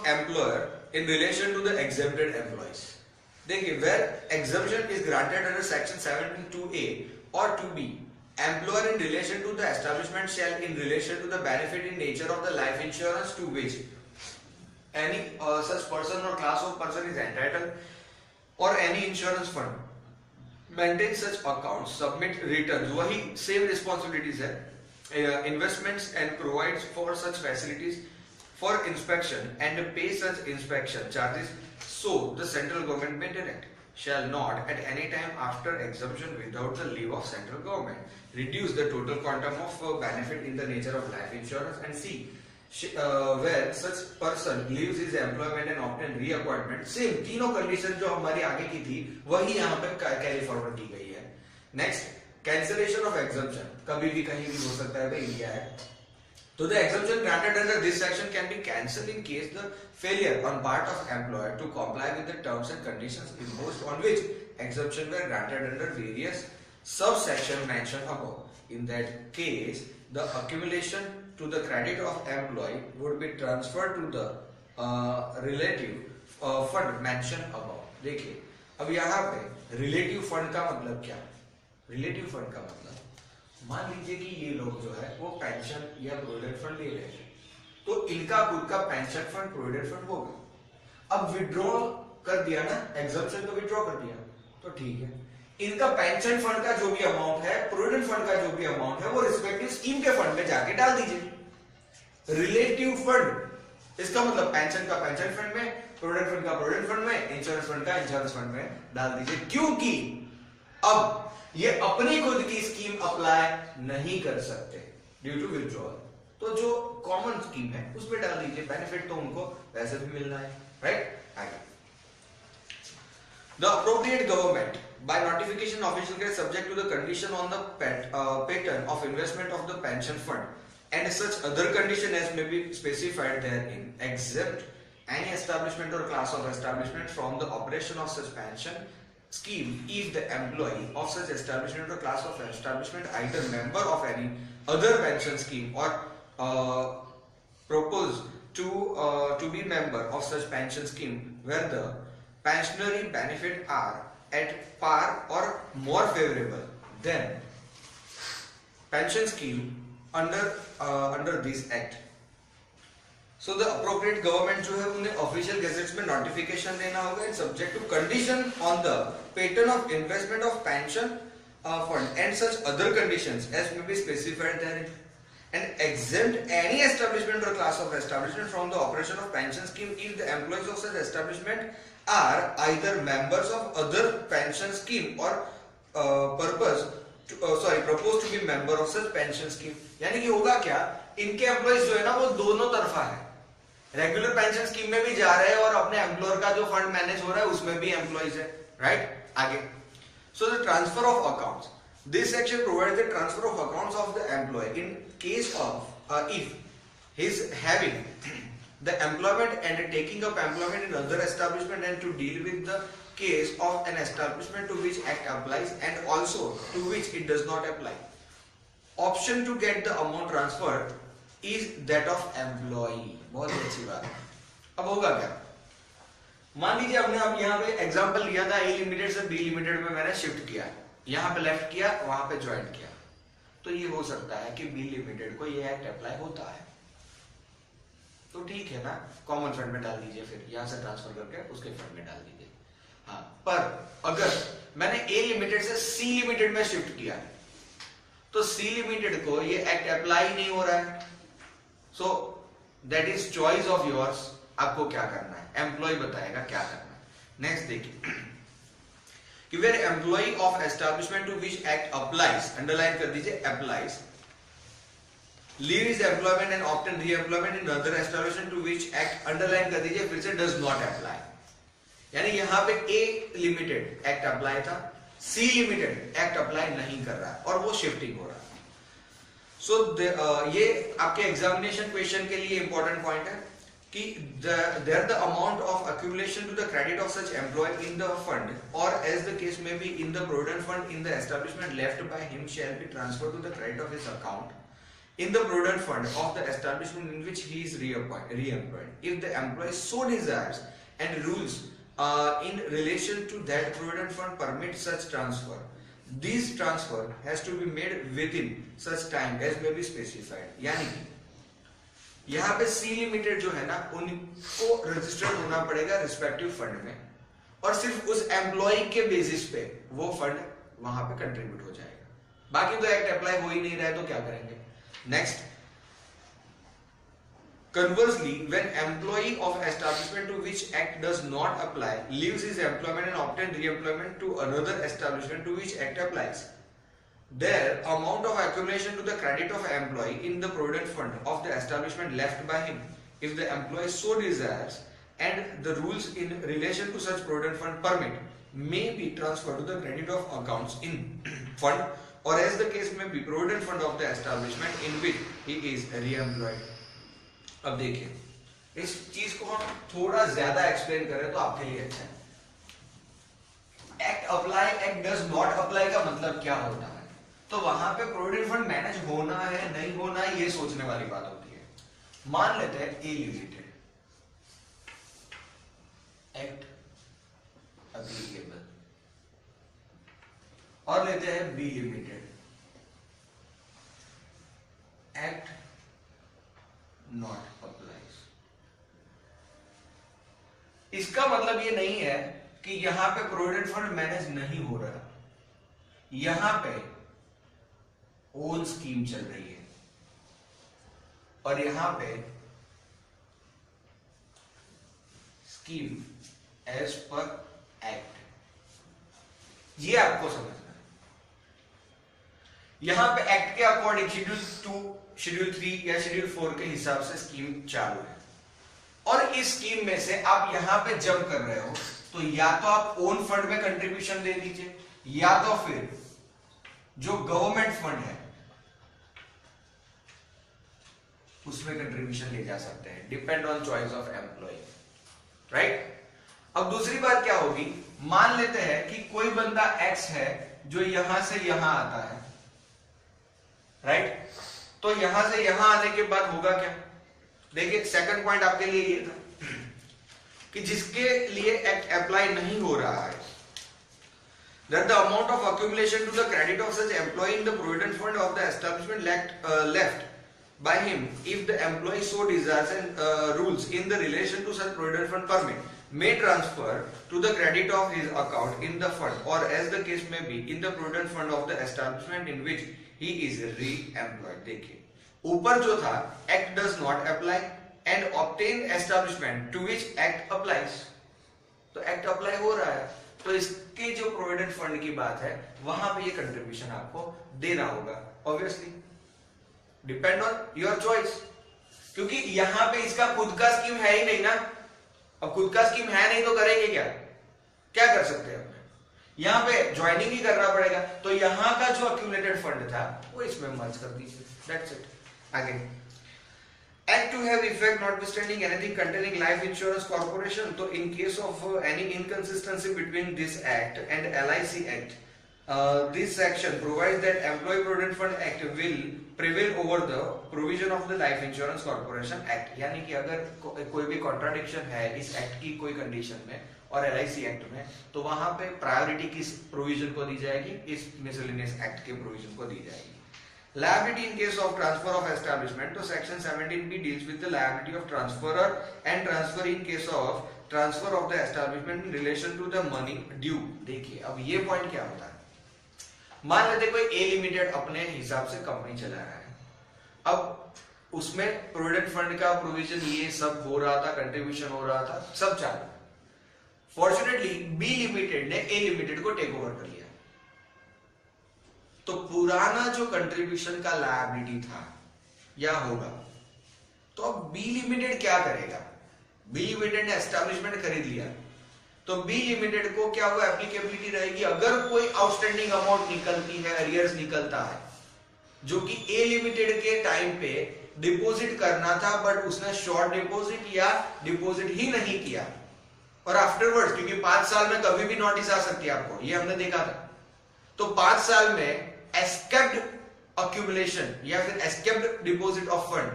of employer in relation to the exempted employees. देखिए, where exemption is granted under section 17(2)(a) or 2(b), employer in relation to the establishment shall, in relation to the benefit in nature of the life insurance to which any such person or class of person is entitled, or any insurance fund, maintain such accounts, submit returns, वही same responsibilities है, investments and provides for such facilities for inspection and pay such inspection charges. So the central government may direct, shall not at any time after exemption without the leave of central government reduce the total quantum of benefit in the nature of life insurance, and C, where such person leaves his employment and obtain reappointment. Same तीनों condition जो हमारी आगे की थी वही यहाँ पे carry forward की गई है. Next, cancellation of exemption. कभी भी कहीं भी हो सकता है भाई, इंडिया है. So the exemption granted under this section can be cancelled in case the failure on part of employer to comply with the terms and conditions imposed on which exemption were granted under various subsection mentioned above. In that case, the accumulation to the credit of employee would be transferred to the relative fund mentioned above. देखिए, अब यहाँ पे relative fund का मतलब क्या? Relative fund का मतलब, मान लीजिए कि ये लोग जो है वो पेंशन या प्रोविडेंट फंड ले रहे हैं, तो इनका खुद का पेंशन फंड प्रोविडेंट फंड होगा. अब विड्रॉल कर दिया ना, एग्जम्पशन को विड्रॉ कर दिया तो ठीक है. इनका पेंशन फंड का जो भी अमाउंट है, प्रोविडेंट फंड का जो भी अमाउंट है, वो रिस्पेक्टिव स्कीम के फंड में जाके डाल दीजिए. रिलेटिव फंड, इसका मतलब पेंशन का पेंशन फंड में, प्रोविडेंट फंड का प्रोविडेंट फंड में, इंश्योरेंस फंड का इंश्योरेंस फंड में डाल दीजिए. क्योंकि अब ये अपनी खुद की स्कीम अप्लाई नहीं कर सकते ड्यू टू विड्रॉल, तो जो कॉमन स्कीम है उसमें डाल दीजिए. बेनिफिट तो उनको वैसे भी मिलना है, राइट. आगे, the appropriate government by notification official get subject to the condition on the pattern of investment of the pension fund and such other condition as may be specified therein, exempt any establishment or class of establishment from the operation of such pension scheme if the employee of such establishment or class of establishment either member of any other pension scheme or propose to be member of such pension scheme where the pensionary benefit are at par or more favorable than pension scheme under this act. So the appropriate government जो है उन्हें official gazettes में notification देना होगा and subject to condition on the pattern of investment of pension fund and such other conditions as may be specified therein, and exempt any establishment or class of establishment from the operation of pension scheme if the employees of such establishment are either members of other pension scheme or propose to be member of such pension scheme. यानी कि होगा क्या, इनके employees जो है ना वो दोनों तरफा है, रेगुलर पेंशन स्कीम में भी जा रहे हैं और अपने एम्प्लॉयर का जो फंड मैनेज हो रहा है उसमें भी एम्प्लॉइज है, राइट. आगे, so the transfer of accounts. This section provides the transfer of accounts of the employee in case of if he is having the employment and taking up employment in other establishment and to deal with the case of an establishment to which act applies and also to which it does not apply. Option to get the amount transferred is that of employee. बहुत अच्छी बात है. अब होगा क्या, मान लीजिए हमने अब यहाँ पे एग्जांपल लिया था, ए लिमिटेड से बी लिमिटेड में मैंने शिफ्ट किया, यहाँ पे लेफ्ट किया, वहां पे ज्वाइन किया, तो ये हो सकता है कि बी लिमिटेड को ये एक्ट अप्लाई होता है, तो ठीक है ना, कॉमन फंड में डाल दीजिए, फिर यहां से ट्रांसफर करके उसके फंड में डाल दीजिए. हाँ, पर अगर मैंने ए लिमिटेड से सी लिमिटेड में शिफ्ट किया तो सी लिमिटेड को ये एक्ट अप्लाई नहीं हो रहा है. So that is choice of yours, आपको क्या करना है, एम्प्लॉय बताएगा क्या करना है. नेक्स्ट देखिए कि where employee of establishment to which act applies, underline कर दीजिए applies, leave his employment and obtain re-employment in other establishment to which act, underline कर दीजिए फिर से does not apply. यानी यहाँ पे A लिमिटेड एक्ट अप्लाई था, C लिमिटेड एक्ट अप्लाई नहीं कर रहा है और वो शिफ्टिंग हो रहा है. सो ये आपके एग्जामिनेशन क्वेश्चन के लिए इंपॉर्टेंट पॉइंट है कि there the amount of accumulation to the credit of such employee in the fund or as the case may be in the provident fund in the establishment left by him shall be transferred to the credit of his account in the provident fund of the establishment in which he is re-employed, if the employee so desires, and rules in relation to that provident fund permit such transfer. This transfer has to be made within such time as may be specified. यानी कि यहाँ पे सी limited जो है ना, उनको registered होना पड़ेगा रिस्पेक्टिव फंड में, और सिर्फ उस एम्प्लॉय के बेसिस पे वो फंड वहां पे कंट्रीब्यूट हो जाएगा. बाकी तो एक्ट अप्लाई हो ही नहीं रहा है तो क्या करेंगे. Next, conversely, when employee of establishment to which act does not apply leaves his employment and obtains re-employment to another establishment to which act applies, their amount of accumulation to the credit of employee in the provident fund of the establishment left by him, if the employee so desires and the rules in relation to such provident fund permit, may be transferred to the credit of accounts in fund, or as the case may be, provident fund of the establishment in which he is re-employed. अब देखिए, इस चीज को हम थोड़ा ज्यादा explain करें तो आपके लिए अच्छा है. Act apply, act does not apply का मतलब क्या होता है. तो वहां पे प्रोविडेंट फंड मैनेज होना है नहीं होना है ये सोचने वाली बात होती है. मान लेते हैं ए लिमिटेड एक्ट एप्लीकेबल, और लेते हैं B limited act not applies. इसका मतलब ये नहीं है कि यहां पे प्रोविडेंट फंड मैनेज नहीं हो रहा, यहां पे ओन स्कीम चल रही है और यहां पे स्कीम एज पर एक्ट. ये आपको समझना है. यहां पे एक्ट के अकॉर्डिंग शेड्यूल 2, शेड्यूल 3 या शेड्यूल 4 के हिसाब से स्कीम चालू है, और इस स्कीम में से आप यहां पे जंप कर रहे हो तो या तो आप ओन फंड में कंट्रीब्यूशन दे दीजिए, या तो फिर जो गवर्नमेंट फंड है उसमें कंट्रीब्यूशन ले जा सकते हैं, depend on choice of employee. Right. अब दूसरी बात क्या होगी, मान लेते हैं कि कोई बंदा एक्स है जो यहां से यहां आता है. राइट. तो यहां से यहां आने के बाद होगा क्या. देखिए, सेकंड पॉइंट आपके लिए ये था कि जिसके लिए एक्ट अप्लाई नहीं हो रहा है, that the amount of accumulation to the credit of such employee in the provident fund of the establishment left by him, if the employee so desires and rules in the relation to such provident fund permit, may transfer to the credit of his account in the fund, or as the case may be, in the provident fund of the establishment in which he is re-employed. देखिए, ऊपर जो था act does not apply and obtain establishment to which act applies, तो act apply हो रहा है, तो इसके जो प्रोविडेंट फंड की बात है वहां पे ये कंट्रीब्यूशन आपको देना होगा. Obviously depend on your choice, क्योंकि यहां पे इसका खुद का स्कीम है ही नहीं ना. अब खुद का स्कीम है नहीं तो करेंगे क्या, क्या कर सकते हैं. यहां पे ज्वाइनिंग ही करना पड़ेगा, तो यहां का जो अक्यूमुलेटेड फंड था वो इसमें मर्ज कर दीजिए. That's it. आगे, Act to have effect notwithstanding anything containing life insurance corporation. So in case of any inconsistency between this act and LIC Act, this section provides that Employee Provident Fund Act will prevail over the provision of the Life Insurance Corporation Act. यानी कि अगर कोई भी contradiction है इस act की कोई condition में और LIC एक्ट में, तो वहां पे प्रायोरिटी किस प्रोविजन को दी जाएगी, इस मिसलेनियस एक्ट के प्रोविजन को दी जाएगी. Liability in case of transfer of establishment, तो section 17B deals with the liability of transferor and transfer in case of transfer of the establishment in relation to the money due. देखिए, अब ये point क्या होता है. मान लेते कोई ए लिमिटेड अपने हिसाब से कंपनी चला रहा है, अब उसमें प्रोविडेंट फंड का प्रोविजन ये सब हो रहा था, कंट्रीब्यूशन हो रहा था, सब चालू. फॉर्चुनेटली बी लिमिटेड ने ए लिमिटेड को टेक ओवर कर लिया, तो पुराना जो कंट्रीब्यूशन का लायबिलिटी था या होगा, तो अब बी लिमिटेड क्या करेगा. बी लिमिटेड ने एस्टैब्लिशमेंट खरीद लिया, तो बी लिमिटेड को क्या हुआ, एप्लीकेबिलिटी रहेगी अगर कोई आउटस्टैंडिंग अमाउंट निकलती है, अरियर्स निकलता है, जो कि ए लिमिटेड के टाइम पे डिपॉजिट करना था बट उसने शॉर्ट डिपॉजिट या डिपॉजिट ही नहीं किया, और आफ्टरवर्ड्स, क्योंकि 5 साल में कभी भी नोटिस आ सकती है आपको, ये हमने देखा था, तो 5 साल में एस्केप्ड अक्यूमुलेशन या फिर एस्केप्ड डिपॉजिट ऑफ फंड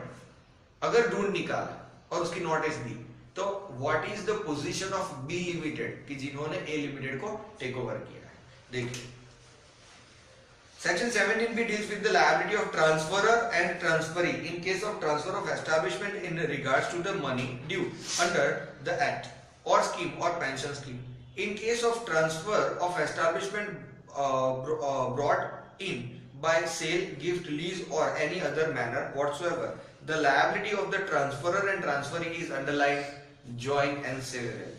अगर ढूंढ निकाला और उसकी नोटिस दी, तो what is the position of B limited कि जिन्होंने ए लिमिटेड को टेक ओवर किया है। देखिए Section 17B deals with the liability of transferor and transferee in case of transfer of establishment in regards to the money due under the act or scheme or pension scheme. In case of transfer of establishment brought in by sale, gift, lease or any other manner whatsoever, the liability of the transferor and transferee is underlined, joint and several.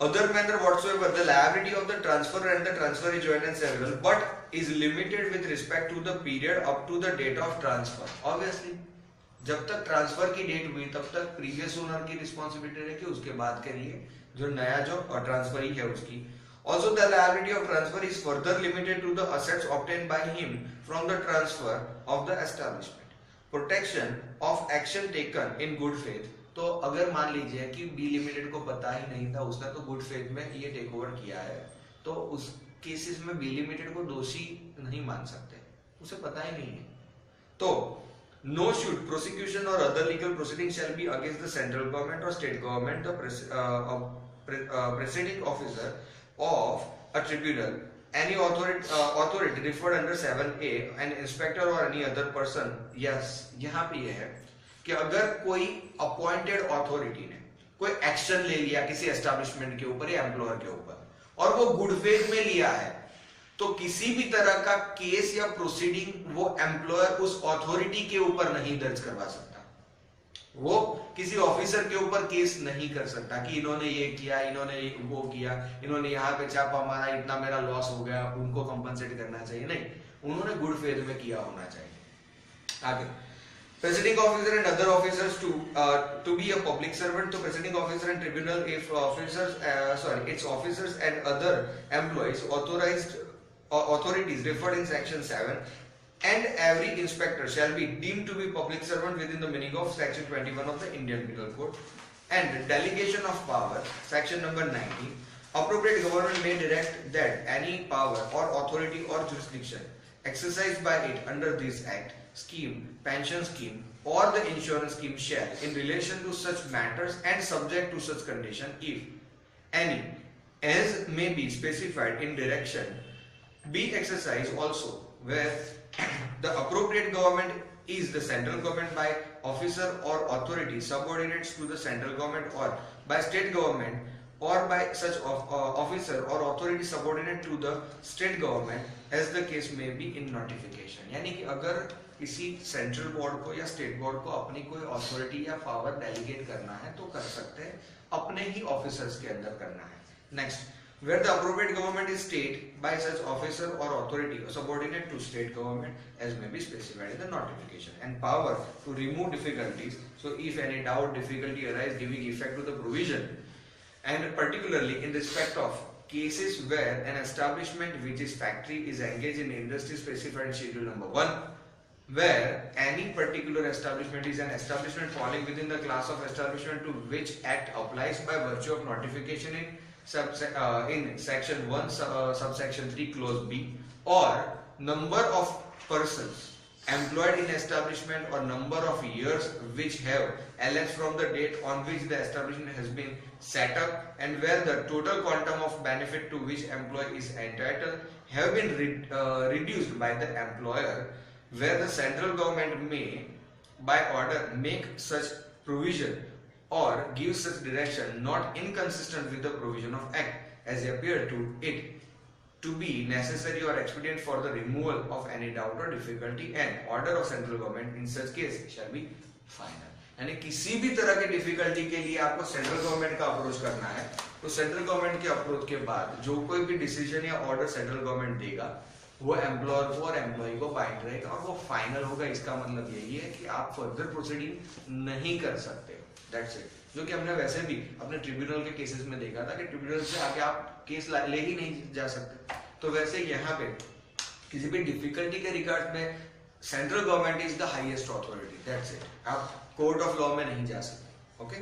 Other manner whatsoever, the liability of the transferor and the transferee joint and several, but is limited with respect to the period up to the date of transfer. Obviously, जब तक transfer की date हुई तब तक previous owner की responsibility रही, उसके बाद के लिए जो नया जो ट्रांसफरी है उसकी. Also, the liability of transfer is further limited to the assets obtained by him from the transfer of the establishment. Protection of action taken in good faith. तो अगर मान लीजिए कि बी लिमिटेड को पता ही नहीं था, उसने तो गुड फेथ में ये टेक ओवर किया है, तो उस केसेस में बी लिमिटेड को दोषी नहीं मान सकते, उसे पता ही नहीं है. तो नो शूट प्रोसिक्यूशन और other legal proceeding shall be against the central government और state government, the presiding officer of a tribunal, any authority referred under 7A, an inspector or any other person. Yes, यहाँ पे ये है कि अगर कोई appointed authority ने कोई एक्शन ले लिया किसी एस्टैब्लिशमेंट के ऊपर या एम्प्लॉयर के ऊपर और वो गुड फेथ में लिया है, तो किसी भी तरह का केस या प्रोसीडिंग वो एम्प्लॉयर उस अथॉरिटी के ऊपर नहीं दर्ज करवा सकता. वो किसी ऑफिसर के ऊपर केस नहीं कर सकता कि इन्होंने ये किया, इन्होंने वो किया, इन्होंने यहाँ पे छापा मारा, इतना मेरा लॉस हो गया, उनको कंपनसेट करना चाहिए. नहीं, उन्होंने गुड फेथ में किया होना चाहिए. आगे presiding officer and other officers to be a public servant. So presiding officer and tribunal, if its officers and other employees authorized authorities referred in section 7, and every inspector shall be deemed to be public servant within the meaning of section 21 of the Indian Penal Code. And delegation of power, section number 19, appropriate government may direct that any power or authority or jurisdiction exercised by it under this act, scheme, pension scheme or the insurance scheme shall, in relation to such matters and subject to such condition, if any, as may be specified in direction, be exercised also, where the appropriate government is the central government by officer or authority subordinates to the central government, or by state government or by such officer or authority subordinate to the state government, as the case may be in notification. यानी कि अगर किसी central board को या state board को अपनी कोई authority या पावर डेलीगेट करना है तो कर सकते हैं, अपने ही ऑफिसर्स के अंदर करना है. Next, where the appropriate government is state by such officer or authority subordinate to state government as may be specified in the notification, and power to remove difficulties, so if any doubt, difficulty arise giving effect to the provision, and particularly in respect of cases where an establishment which is factory is engaged in industry specified in schedule number 1, where any particular establishment is an establishment falling within the class of establishment to which act applies by virtue of notification in section 1 subsection 3 clause B, or number of persons employed in establishment or number of years which have elapsed from the date on which the establishment has been set up, and where the total quantum of benefit to which employee is entitled have been reduced by the employer, where the central government may by order make such provision or give such direction not inconsistent with the provision of act as appear to it to be necessary or expedient for the removal of any doubt or difficulty, and order of central government in such case shall be final. यानी किसी भी तरह के difficulty के लिए आपको central government का approach करना है, तो सेंट्रल गवर्नमेंट के अप्रोच के बाद जो कोई भी डिसीजन या ऑर्डर सेंट्रल गवर्नमेंट देगा वो एम्प्लॉयर को और एम्प्लॉय को बाइंड रहेगा और वो फाइनल होगा. इसका मतलब यही है कि आप फर्दर प्रोसीडिंग नहीं कर सकते. That's it. जो कि हमने वैसे भी अपने ट्रिब्यूनल के केसेस में देखा था कि ट्रिब्यूनल से आगे आप केस ले ही नहीं जा सकते. तो वैसे यहाँ पे किसी भी डिफिकल्टी के रिगार्ड में central government is the highest authority. That's it. आप कोर्ट ऑफ लॉ में नहीं जा सकते. ओके.